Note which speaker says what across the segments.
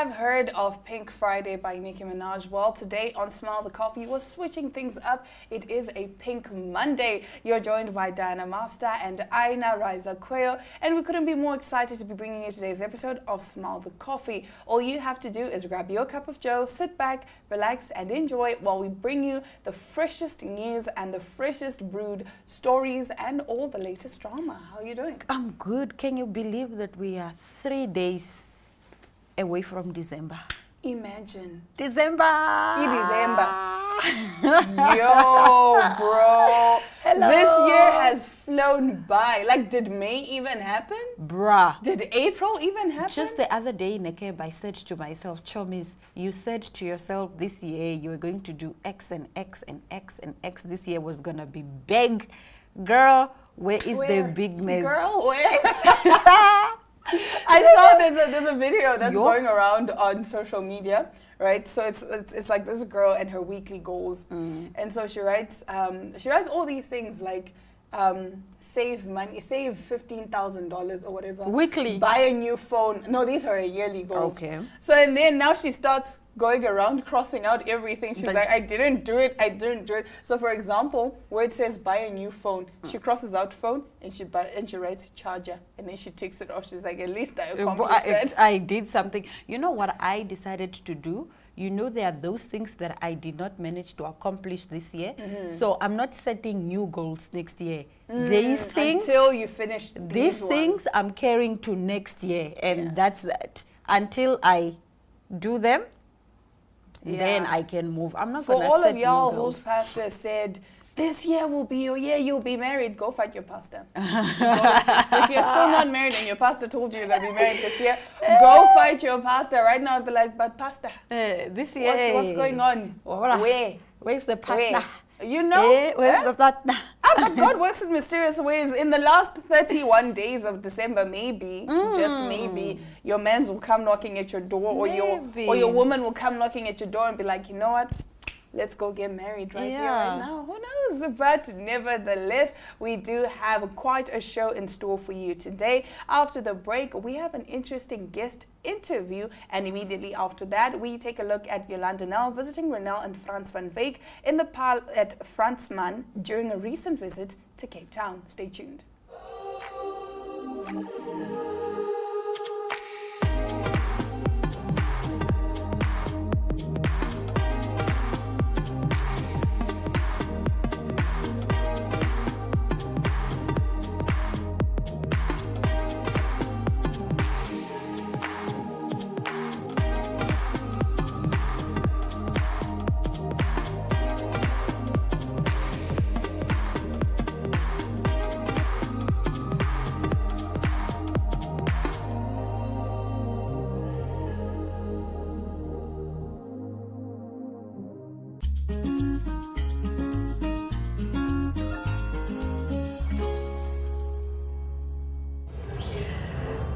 Speaker 1: have heard of Pink Friday by Nicki Minaj. Well, today on Smile the Coffee, we're switching things up. It is a Pink Monday. You're joined by Diana Master and Aina Riza Quayo, and we couldn't be more excited to be bringing you today's episode of Smile the Coffee. All you have to do is grab your cup of joe, sit back, relax, and enjoy while we bring you the freshest news and the freshest brewed stories and all the latest drama. How are you doing?
Speaker 2: I'm good. Can you believe that we are 3 days away from December?
Speaker 1: Imagine.
Speaker 2: December!
Speaker 1: December. Yo, bro.
Speaker 2: Hello.
Speaker 1: This year has flown by. Like, did May even happen?
Speaker 2: Bruh.
Speaker 1: Did April even happen?
Speaker 2: Just the other day, Nekeb, I said to myself, Chomis, you said to yourself this year you were going to do X and X and X and X. This year was going to be big. Girl, where is the bigness?
Speaker 1: Girl, where? I saw there's a video that's going around on social media, right? So it's like this girl and her weekly goals, and so she writes all these things like save money, save $15,000 or whatever
Speaker 2: weekly,
Speaker 1: buy a new phone. No, these are her yearly goals.
Speaker 2: Okay.
Speaker 1: So and then now she starts going around crossing out everything. She's like, I didn't do it. So for example, where it says buy a new phone, she crosses out phone and she writes charger and then she takes it off. She's like, at least I accomplished that.
Speaker 2: I did something. You know what I decided to do? You know, there are those things that I did not manage to accomplish this year. So I'm not setting new goals next year. These things,
Speaker 1: until you finish
Speaker 2: these things I'm carrying to next year, and that's that. Until I do them, then I can move. I'm not going to set new goals.
Speaker 1: For all of y'all whose pastor said, this year will be your year, you'll be married, go fight your pastor. If you're still not married and your pastor told you you're going to be married this year, go fight your pastor. Right now, I'd be like, but pastor,
Speaker 2: this year,
Speaker 1: what's going on?
Speaker 2: Where's the partner?
Speaker 1: You know?
Speaker 2: Where's the partner?
Speaker 1: But God works in mysterious ways. In the last 31 days of December, maybe, just maybe, your man will come knocking at your door, or your woman will come knocking at your door and be like, you know what? Let's go get married right here, right now. Who knows? But nevertheless, we do have quite a show in store for you today. After the break, we have an interesting guest interview. And immediately after that, we take a look at Yolanda Nel visiting Renelle and Frans van Wyk in the at Fransman during a recent visit to Cape Town. Stay tuned.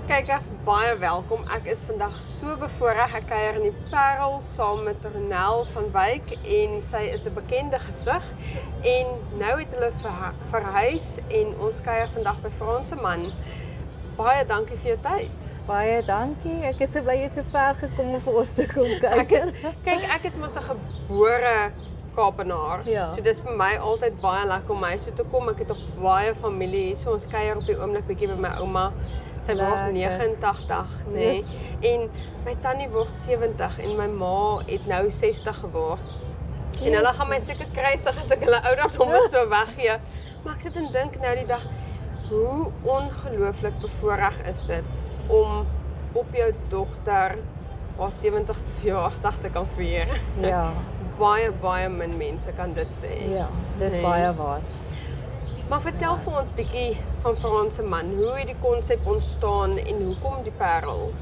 Speaker 3: Kykers, baie welkom. Ek is vandag so bevoorreg. Ek kuier in die Parel saam met Renelle van Wyk en sy is 'n bekende gesig. En nou het hulle verhuis en ons kuier vandag by Fransman. Baie dankie vir jou tyd.
Speaker 4: Baie dankie. Ek is so bly jy het so ver gekom om vir ons te kom kuier.
Speaker 3: Kyk, ek is mos 'n gebore Kaapenaar.
Speaker 4: Ja.
Speaker 3: So dis vir my altyd baie lekker om huis toe te kom. Ek het ook baie familie hier. So ons kuier op die oomblik bietjie by my ouma. Sy word 89, nee.
Speaker 4: Yes.
Speaker 3: En my tannie word 70 en my ma het nou 60 geword.
Speaker 4: Yes.
Speaker 3: En hulle gaan my seker kruisig as ek hulle ouderdom so weggee. Maar ek sit en dink nou die dag, hoe ongelooflik bevoorreg is dit om op jou dogter haar 70ste verjaarsdag te kan vier.
Speaker 4: Ja.
Speaker 3: Baie min mense kan dit sê.
Speaker 4: Ja, dis baie waar.
Speaker 3: Maar vertel vir ons bietjie van Fransman. Hoe het die konsep ontstaan en hoekom die Parel?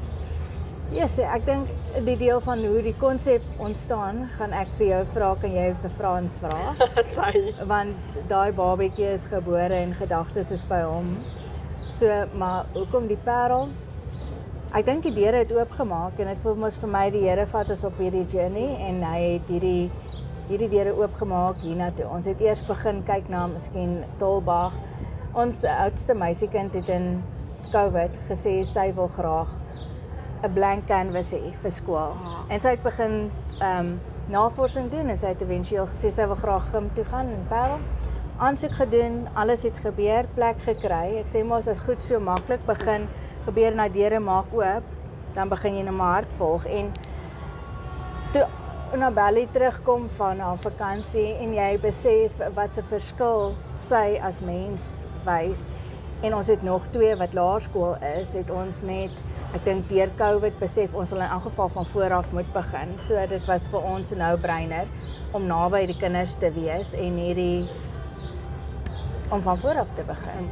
Speaker 4: Yes, ek dink die deel van hoe die konsep ontstaan, gaan ek vir jou vra, kan jy vir Frans vra?
Speaker 3: Sy.
Speaker 4: Want daai babatjie is gebore en gedagtes is by hom. So, maar hoekom die Parel? Ek dink die deure het oopgemaak en dit voel mos vir my die Here vat ons op hierdie journey en hy het hierdie deure oopgemaak hiernatoe. Ons het eers begin kyk na miskien Tolbag. Ons oudste meisiekind het in COVID gesê sy wil graag 'n blank canvas hê vir skool. En sy het begin navorsing doen en sy het eventueel gesê sy wil graag gym toe gaan in Parel. Aansoek gedoen, alles het gebeur, plek gekry. Ek sê mos as goed so maklik begin, gebeur na deure maak oop, dan begin jy nou maar hard volg. En toe Annabelle terugkom van haar vakansie en jy besef wat 'n verskil sy as mens wys. En ons het nog 2 wat laerskool is, het ons net, ek dink deur COVID besef ons sal in elk geval van voor af moet begin. So dit was vir ons 'n no-brainer om naby die kinders te wees en om van voor af te begin.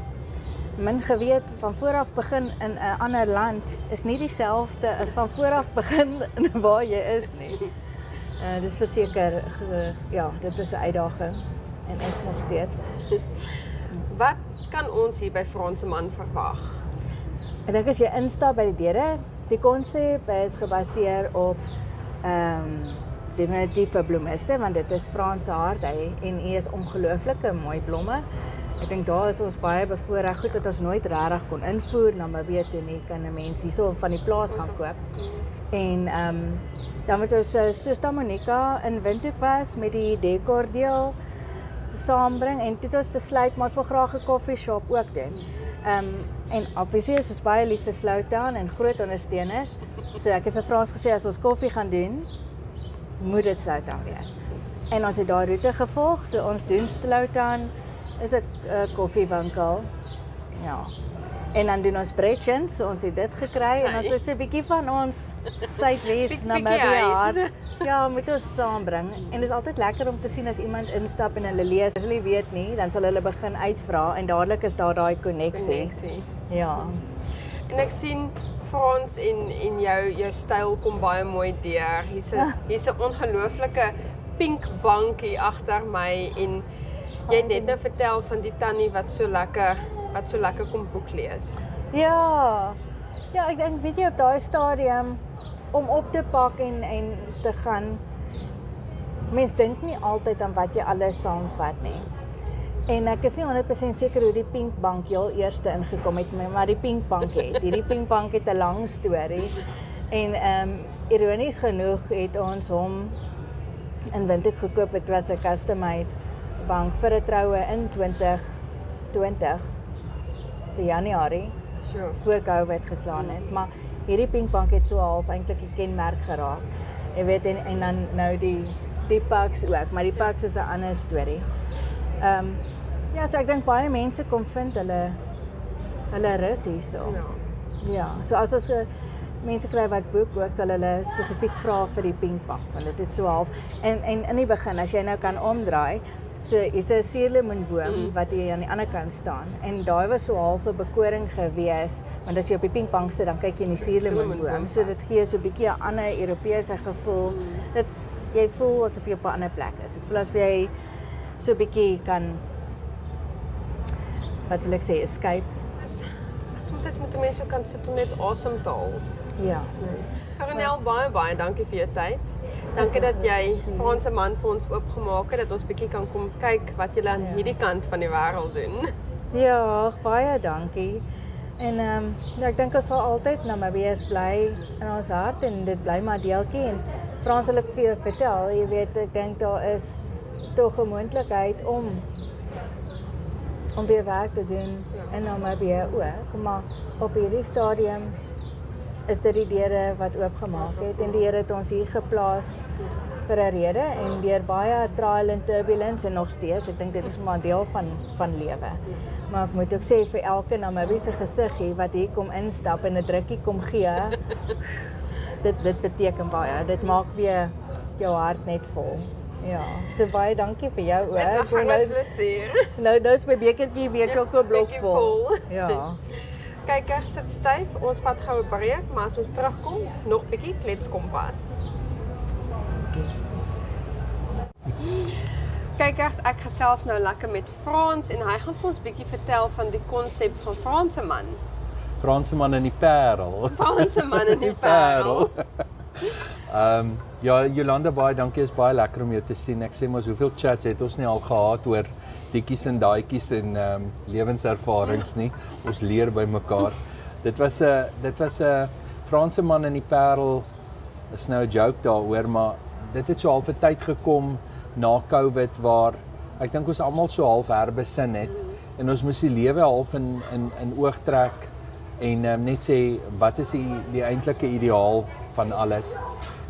Speaker 4: Min geweet, van voor af begin in 'n ander land is nie dieselfde as van voor af begin in waar jy is nie. Dis verseker, ja, dit is 'n uitdaging en is nog steeds.
Speaker 3: Wat kan ons hier by Franseman verwag?
Speaker 4: Ek dink as jy instap by die deure, die konsep is gebaseer op definitief vir bloemiste, want dit is Franse hart en is ongelooflike mooi blomme. Ek dink daar is ons baie bevoorreg, goed dat ons nooit regtig kon invoer na Namibië toe nie, kan 'n mens hierso van die plaas gaan koop. En dan moet ons soos Monica in Windhoek was met die dekordeel saambring en toe het ons besluit maar ons wil graag 'n koffie shop ook doen. En obviously is ons baie lief vir Slowtown en groot ondersteuners. So ek het vir Frans gesê as ons koffie gaan doen, moet dit Slowtown wees. En ons het daai roete gevolg, so ons doen Slowtown is 'n koffiewinkel. Ja. En dan doen ons Bretchens, so ons het dit gekry en ons is so 'n bietjie van ons Suidwes Namibië hart. Ja, moet ons saambring. En dit is altyd lekker om te sien as iemand instap en hulle lees. As hulle weet nie, dan sal hulle begin uitvra en dadelik is daar daai koneksie. Ja.
Speaker 3: En ek sien Frans en jou styl kom baie mooi deur. Hier's 'n ongelooflike pink bank hier agter my en jy het net nou vertel van die tannie wat so lekker kom boek lees.
Speaker 4: Ja, ek dink weet jy op daai stadium om op te pak en te gaan. Mens dink nie altyd aan wat jy alles saamvat nie. En ek is nie 100% seker hoe die pink bank heel eerste ingekom het, maar die pink bank het. Hierdie pink bank het 'n lang storie. En ironies genoeg het ons hom in Windhoek gekoop. Dit was 'n custom-made bank vir 'n troue in 2020 vir Januarie.
Speaker 3: Sure.
Speaker 4: Voor COVID geslaan het, maar hierdie pink bank het so half eintlik 'n kenmerk geraak. Jy weet en dan nou die paks ook, maar die paks is 'n ander storie. Ja, so ek dink baie mense kom vind hulle rus hierso. Ja, so as ons mense kry wat boek ook, sal hulle spesifiek vra vir die pink bank, want dit is so half en in die begin as jy nou kan omdraai, so is 'n suurlemoenboom wat hier aan die ander kant staan en daai was so half 'n bekoring gewees, want as jy op die pink bank sit dan kyk jy in die suurlemoenboom, so dit gee so 'n bietjie 'n ander Europese gevoel. Dit jy voel asof jy op 'n ander plek is. Dit voel asof jy so 'n bietjie kan, wat wil ek sê, escape.
Speaker 3: Soms moet mense so kan sit om net asem te haal.
Speaker 4: Ja.
Speaker 3: Ronel, baie dankie vir jou tyd. Dankie dat jy Franseman vir ons oopgemaak het, dat ons bietjie kan kom kyk wat julle aan hierdie kant van die wêreld doen.
Speaker 4: Ja, baie dankie. En ek dink ons sal altyd Namibiërs bly in ons hart en dit bly maar deeltjie en Frans wil ek vir jou vertel, jy weet, ek dink daar is tog 'n moontlikheid om weer werk te doen in Namibië ook, maar op hierdie stadium is dit die deure wat oopgemaak het en die Here het ons hier geplaas vir 'n rede en deur baie trial and turbulence en nog steeds, ek dink dit is maar deel van lewe. Maar ek moet ook sê vir elke Namibiese gesiggie wat hier kom instap en 'n drukkie kom gee, dit beteken baie. Dit maak weer jou hart net vol. Ja, so baie dankie vir jou ook.
Speaker 3: Dit was 'n groot plesier.
Speaker 4: Nou is my bekertjie weer sjokolade vol. Ja.
Speaker 3: Kykers, sit styf. Ons vat gou 'n breek, maar as ons terugkom, nog bietjie kletskompas. Kykers, ek gesels nou lekker met Frans en hy gaan vir ons bietjie vertel van die konsep van Franseman.
Speaker 5: Franseman in die Parel.
Speaker 3: Franseman in die Parel.
Speaker 5: Ja, Jolanda, baie dankie, is baie lekker om jou te sien. Ek sê mos, hoeveel chats het ons nie al gehad oor dieetjies en daaietjies en lewenservarings nie. Ons leer by mekaar. Dit was 'n Franse man in die Parel is nou 'n joke daaroor, maar dit het so half 'n tyd gekom na COVID waar ek dink ons almal so half herbesin het en ons moes die lewe half in oog trek en net sê wat is die eintlike ideaal van alles.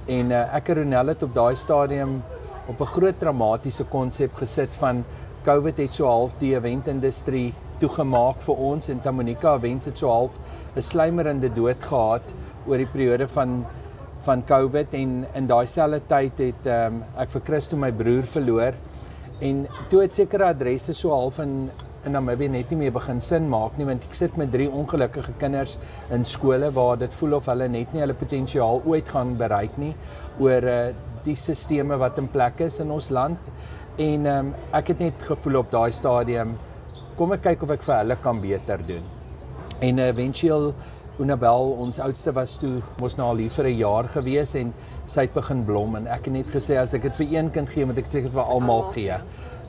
Speaker 5: En ek en Ronel het op daai stadium op 'n groot dramatiese konsep gesit van COVID het so half die eventindustrie toegemaak vir ons en Tanganyika Events het so half 'n sluimerende dood gehad oor die periode van COVID en in daai selfde tyd het ek vir Christo my broer verloor en toe het sekere adresse so half in Namibië net nie meer begin sin maak nie want ek sit met 3 ongelukkige kinders in skole waar dit voel of hulle net nie hulle potensiaal ooit gaan bereik nie oor die sisteme wat in plek is in ons land en ek het net gevoel op daai stadium kom ek kyk of ek vir hulle kan beter doen en eventueel Unabel, ons oudste was toe mos nou al hier vir 'n jaar gewees en sy het begin blom en ek het net gesê as ek dit vir een kind gee, moet ek seker vir almal gee.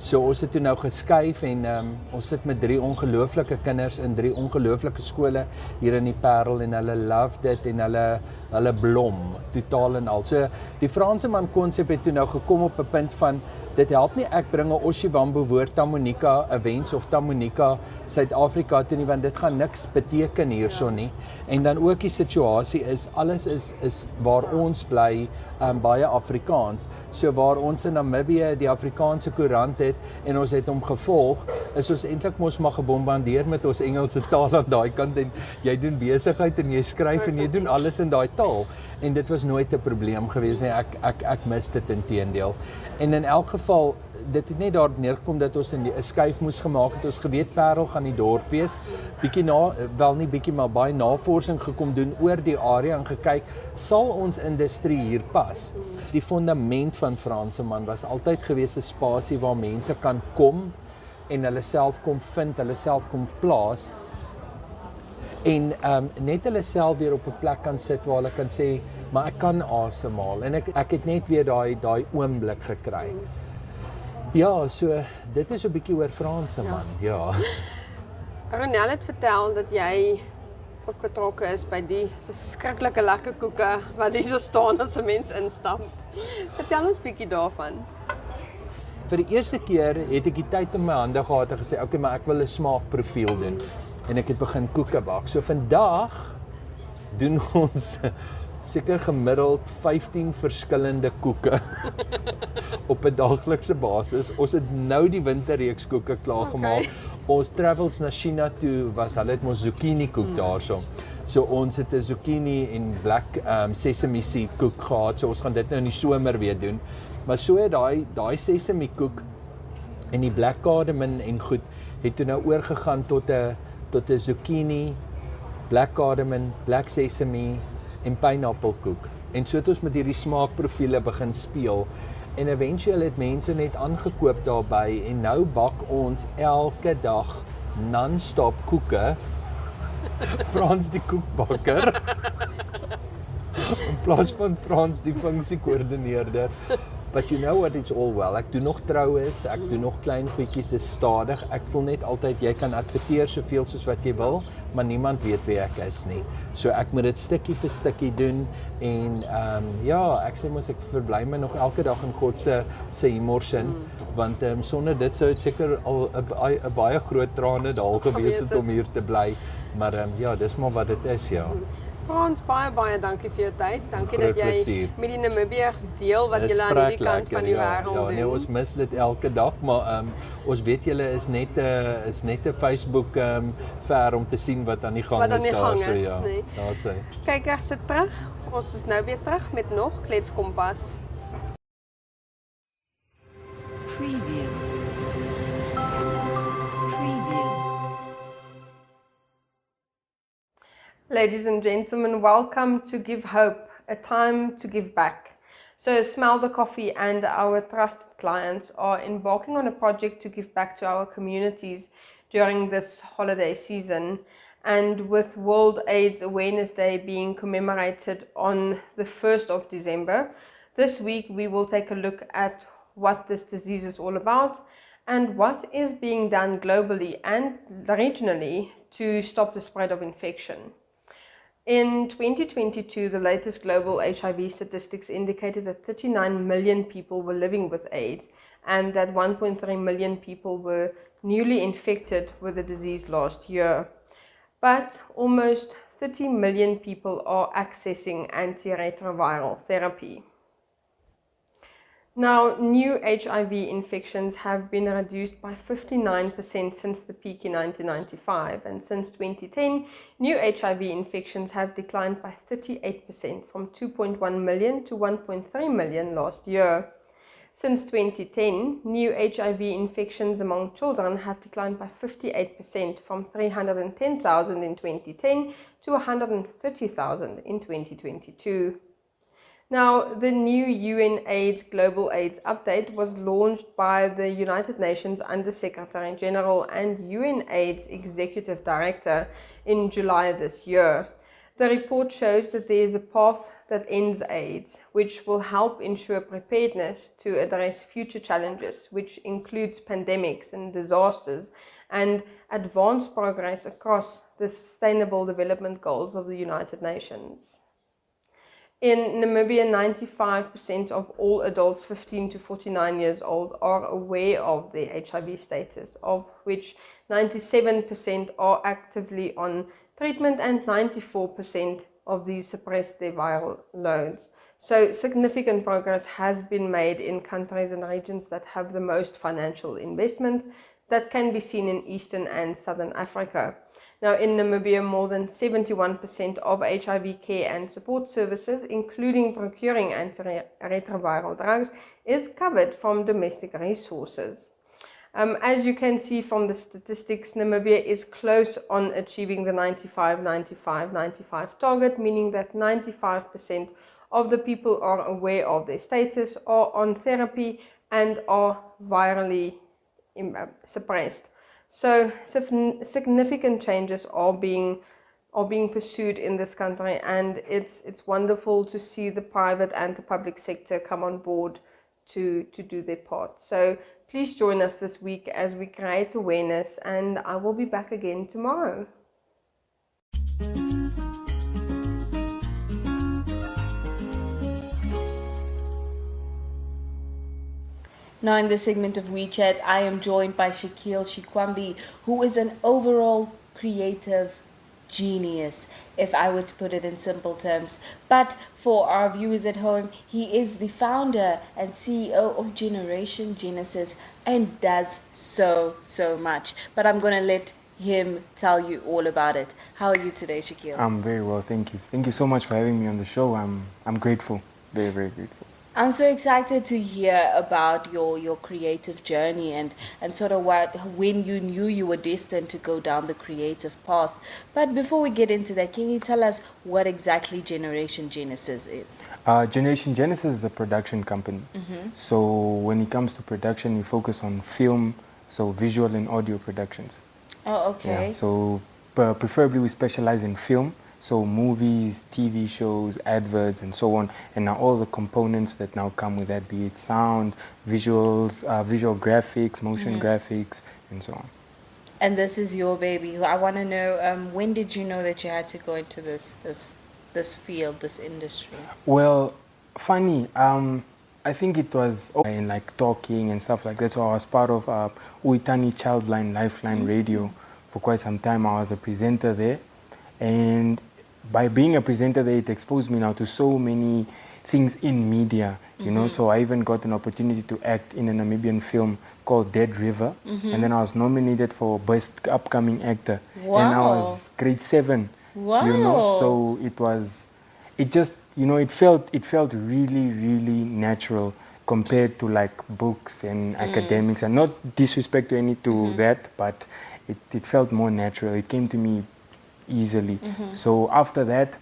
Speaker 5: So ons het toe nou geskuif en ons sit met 3 ongelooflike kinders in 3 ongelooflike skole hier in die Parel en hulle love dit en hulle blom totaal en al. So die Franse man konsep het toe nou gekom op 'n punt van dit help nie ek bring 'n Oshiwambo woord Tanganyika Events of Tanganyika Suid-Afrika toe nie want dit gaan niks beteken hierso nie. En dan ook die situasie is alles is waar ons bly baie Afrikaans. So waar ons in Namibië die Afrikaanse koerant het en ons het hom gevolg, is ons eintlik mos maar gebombardeer met ons Engelse taal aan daai kant en jy doen besigheid en jy skryf en jy doen alles in daai taal en dit was nooit 'n probleem gewees nie. Ek mis dit inteendeel. En in elk geval dit het net daarop neergekom dat ons 'n skuif moes gemaak het. Ons geweet Parel gaan die dorp wees. Bietjie maar baie navorsing gekom doen oor die area en gekyk, sal ons industrie hier pas? Die fundament van Franse man was altyd gewees 'n spasie waar mense kan kom en hulle self kom vind, hulle self kom plaas en net hulle self weer op 'n plek kan sit waar hulle kan sê, maar ek kan asemhaal en ek het net weer daai oomblik gekry. Ja, so dit is 'n bietjie oor Franse man, ja.
Speaker 3: Ronel het vertel dat jy ook betrokke is by die verskriklike lekker koeke wat hier so staan as 'n mens instap. Vertel ons bietjie daarvan.
Speaker 5: Vir die eerste keer het ek die tyd in my hande gehad en gesê, okay, maar ek wil 'n smaakprofiel doen. En ek het begin koeke bak. So vandag doen ons seker gemiddeld 15 verskillende koeke op 'n daaglikse basis. Ons het nou die winterreeks koeke klaar gemaak. Ons travels na China toe hulle het ons zucchini koek daarso. So ons het 'n zucchini en black sesame seed koek gehad. So ons gaan dit nou in die somer weer doen. Maar so daai sesame koek en die black cardamom en goed het toe nou oorgegaan tot 'n zucchini, black cardamom, black sesame en pineappelkoek. En so het ons met hierdie smaakprofiele begin speel en eventueel het mense net aangekoop daarbey en nou bak ons elke dag non-stop koeke. Frans die koekbakker in plaas van Frans die funksiekoördineerder. But you know what, it's all well. Ek doen nog troues, ek doen nog klein goedjies, dis stadig. Ek voel net altyd jy kan adverteer soveel soos wat jy wil, maar niemand weet wie ek is nie. So ek moet dit stukkie vir stukkie doen en ja, ek sê mos ek verbly my nog elke dag in God se humorsin, want sonder dit sou dit seker al 'n baie groot trane daal gewees het om hier te bly. Maar ja, dis maar wat dit is, ja.
Speaker 3: Frans, baie dankie vir jou tyd. Dankie dat jy met die Namibiërs deel wat julle aan hierdie kant van die wêreld doen.
Speaker 5: Ja, nee, ons mis dit elke dag, maar ons weet julle is net 'n Facebook ver om te sien wat aan die gang is daar so, ja.
Speaker 3: Nee.
Speaker 5: Daar sê.
Speaker 3: Kyk, ek sit terug. Ons is nou weer terug met nog Kletskompas.
Speaker 6: Preview.
Speaker 3: Ladies and gentlemen, welcome to Give Hope, a time to give back. So Smell the Coffee and our trusted clients are embarking on a project to give back to our communities during this holiday season. And with World AIDS Awareness Day being commemorated on the 1st of December, this week we will take a look at what this disease is all about and what is being done globally and regionally to stop the spread of infection. In 2022, the latest global HIV statistics indicated that 39 million people were living with AIDS and that 1.3 million people were newly infected with the disease last year. But almost 30 million people are accessing antiretroviral therapy. Now, new HIV infections have been reduced by 59% since the peak in 1995, and since 2010, new HIV infections have declined by 38% from 2.1 million to 1.3 million last year. Since 2010, new HIV infections among children have declined by 58% from 310,000 in 2010 to 130,000 in 2022. Now, the new UN AIDS Global AIDS Update was launched by the United Nations Under-Secretary General and UN AIDS Executive Director in July this year. The report shows that there is a path that ends AIDS, which will help ensure preparedness to address future challenges, which includes pandemics and disasters, and advance progress across the Sustainable Development Goals of the United Nations. In Namibia, 95% of all adults 15 to 49 years old are aware of their HIV status, of which 97% are actively on treatment and 94% of these suppress their viral loads. So significant progress has been made in countries and regions that have the most financial investment. That can be seen in Eastern and Southern Africa. Now, in Namibia, more than 71% of HIV care and support services, including procuring antiretroviral drugs, is covered from domestic resources. As you can see from the statistics, Namibia is close on achieving the 95-95-95 target, meaning that 95% of the people are aware of their status, are on therapy, and are virally suppressed. So significant changes are being pursued in this country, and it's wonderful to see the private and the public sector come on board to do their part. So please join us this week as we create awareness, and I will be back again tomorrow.
Speaker 1: Now in this segment of WeChat, I am joined by Shaquille Shikwambi, who is an overall creative genius, if I were to put it in simple terms. But for our viewers at home, he is the founder and CEO of Generation Genesis and does so much. But I'm going to let him tell you all about it. How are you today, Shaquille?
Speaker 7: I'm very well, thank you. Thank you so much for having me on the show. I'm grateful, very, very grateful.
Speaker 1: I'm so excited to hear about your creative journey and sort of when you knew you were destined to go down the creative path. But before we get into that, can you tell us what exactly Generation Genesis is?
Speaker 7: Generation Genesis is a production company. Mm-hmm. So when it comes to production, we focus on film, so visual and audio productions.
Speaker 1: Oh, okay.
Speaker 7: Yeah, so preferably we specialize in film. So movies, TV shows, adverts, and so on, and now all the components that now come with that, be it sound, visuals, visual graphics, motion graphics, and so on.
Speaker 1: And this is your baby. I want to know, when did you know that you had to go into this field, this industry?
Speaker 7: Well, funny. I think it was in like talking and stuff like that. So I was part of Uitani Childline Lifeline Radio for quite some time. I was a presenter there, and by being a presenter there, it exposed me now to so many things in media, you know. So I even got an opportunity to act in a Namibian film called Dead River, and then I was nominated for Best Upcoming Actor.
Speaker 1: Wow.
Speaker 7: And I was grade 7.
Speaker 1: Wow.
Speaker 7: You know, so it felt really, really natural compared to like books and academics, and not disrespect to any to that, but it felt more natural. It came to me easily. So after that,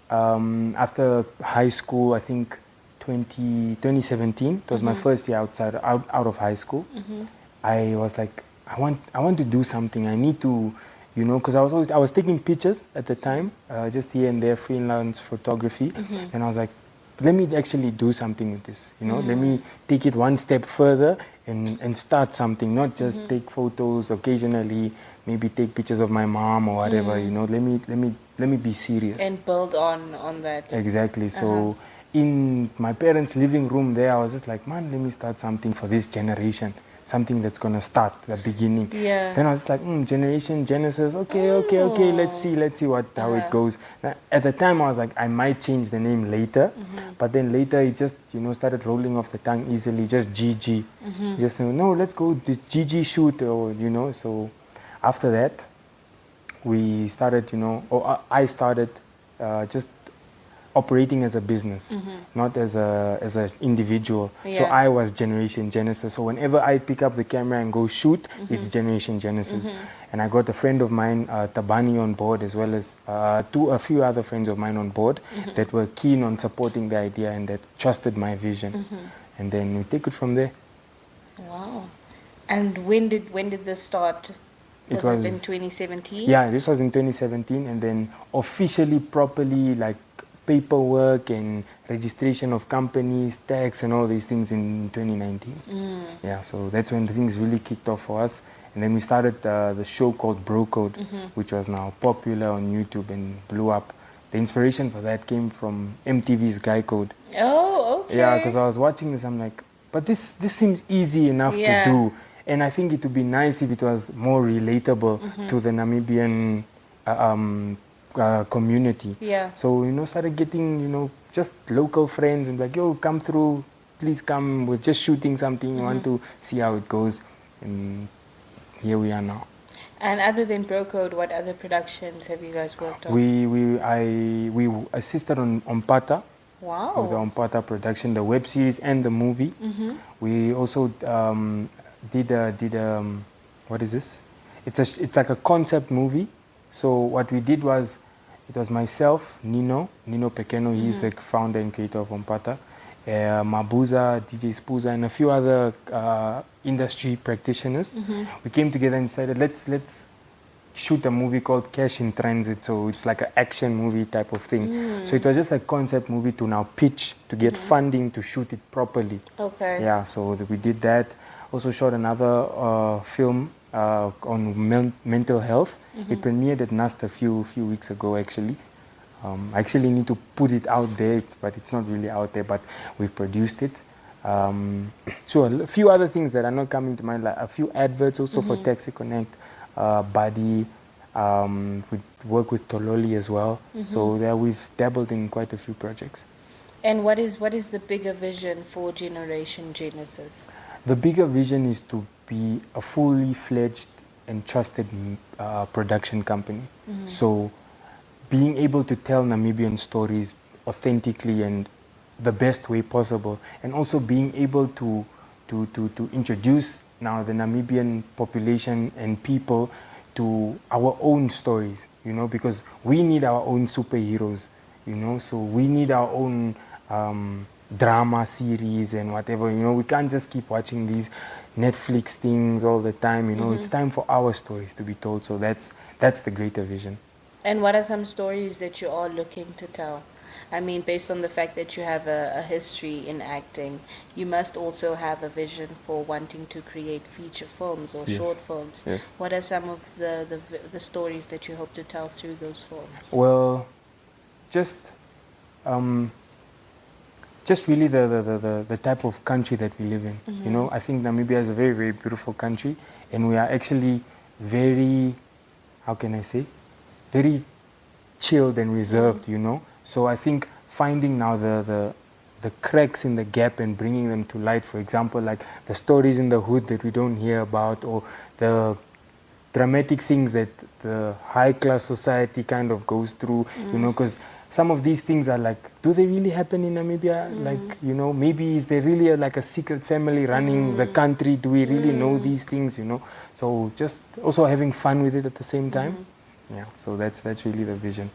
Speaker 7: after high school, I think 2017, it was my first year out of high school. I was like, I want to do something. I need to, you know, because I was taking pictures at the time, just here and there, freelance photography, and I was like, let me actually do something with this, you know. Let me take it one step further and start something, not just take photos occasionally, maybe take pictures of my mom or whatever. You know, let me be serious.
Speaker 2: And build on that.
Speaker 7: Exactly. So in my parents' living room there, I was just like, man, let me start something for this generation. Something that's gonna start the beginning.
Speaker 2: Yeah.
Speaker 7: Then I was just like, Generation Genesis. Okay. Let's see how it goes. Now, at the time, I was like, I might change the name later, but then later it just started rolling off the tongue easily. Just GG. Just no, let's go this GG shoot or So after that, we started I started just operating as a business, not as an individual. So I was Generation Genesis. So whenever I pick up the camera and go shoot, it's Generation Genesis. And I got a friend of mine, Tabani, on board, as well as a few other friends of mine on board that were keen on supporting the idea and that trusted my vision. And then we take it from there.
Speaker 2: Wow. And when did this start? Was it in 2017?
Speaker 7: Yeah, this was in 2017, and then officially, properly, like paperwork and registration of companies, tax and all these things in 2019. Yeah, so that's when things really kicked off for us. And then we started the show called Bro Code, which was now popular on YouTube and blew up. The inspiration for that came from MTV's Guy Code.
Speaker 2: Oh, okay.
Speaker 7: Yeah, because I was watching this, I'm like, but this seems easy enough to do. And I think it would be nice if it was more relatable to the Namibian community.
Speaker 2: Yeah.
Speaker 7: So, started getting, just local friends and like, yo, come through, please come. We're just shooting something. We want to see how it goes. And here we are now.
Speaker 2: And other than Bro Code, what other productions have you guys worked on?
Speaker 7: We assisted on Ompata.
Speaker 2: Wow.
Speaker 7: With the Ompata production, the web series and the movie. We also did what is this? It's like a concept movie. So what we did was, it was myself, Nino Pequeno, he's the founder and creator of Ompata, Mabuza, DJ Spuza, and a few other industry practitioners. We came together and decided, let's shoot a movie called Cash in Transit. So it's like an action movie type of thing. So it was just a concept movie to now pitch, to get funding to shoot it properly.
Speaker 2: Okay.
Speaker 7: Yeah, so we did that. Also shot another film on mental health. It premiered at NAST a few weeks ago, actually. I actually need to put it out there, but it's not really out there, but we've produced it. So a few other things that are not coming to mind, like a few adverts also for Taxi Connect, Buddy. We work with Tololi as well. So there we've dabbled in quite a few projects.
Speaker 2: And what is the bigger vision for Generation Genesis?
Speaker 7: The bigger vision is to be a fully fledged and trusted production company. So being able to tell Namibian stories authentically and the best way possible, and also being able to introduce now the Namibian population and people to our own stories, because we need our own superheroes, so we need our own drama series and whatever, we can't just keep watching these Netflix things all the time, it's time for our stories to be told. So that's the greater vision.
Speaker 2: And what are some stories that you are looking to tell? I mean, based on the fact that you have a history in acting, you must also have a vision for wanting to create feature films or short films.
Speaker 7: Yes.
Speaker 2: What are some of the stories that you hope to tell through those films?
Speaker 7: Well, just really the type of country that we live in. I think Namibia is a very, very beautiful country, and we are actually very, how can I say, very chilled and reserved, So I think finding now the cracks in the gap and bringing them to light, for example, like the stories in the hood that we don't hear about, or the dramatic things that the high-class society kind of goes through, because some of these things are like, do they really happen in Namibia? Like, maybe is there really like a secret family running the country? Do we really know these things, So just also having fun with it at the same time. Yeah, so that's really the vision.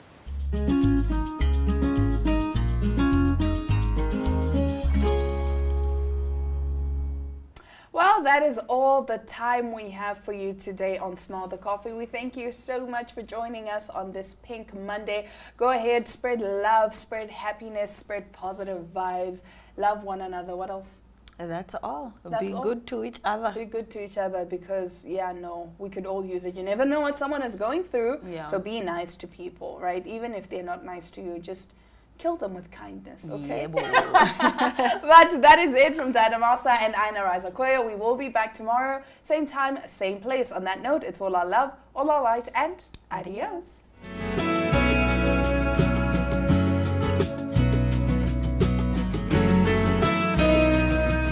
Speaker 1: Well, that is all the time we have for you today on Smell the Coffee. We thank you so much for joining us on this Pink Monday. Go ahead, spread love, spread happiness, spread positive vibes. Love one another. What else?
Speaker 2: That's all.
Speaker 1: That's
Speaker 2: Be
Speaker 1: all.
Speaker 2: good to each other.
Speaker 1: Be good to each other because, we could all use it. You never know what someone is going through.
Speaker 2: Yeah.
Speaker 1: So be nice to people, right? Even if they're not nice to you, just kill them with kindness, okay?
Speaker 2: Yeah, boy.
Speaker 1: But that is it from Dada Masa and Aina Raizakoya. We will be back tomorrow, same time, same place. On that note, it's all our love, all our light, and adios.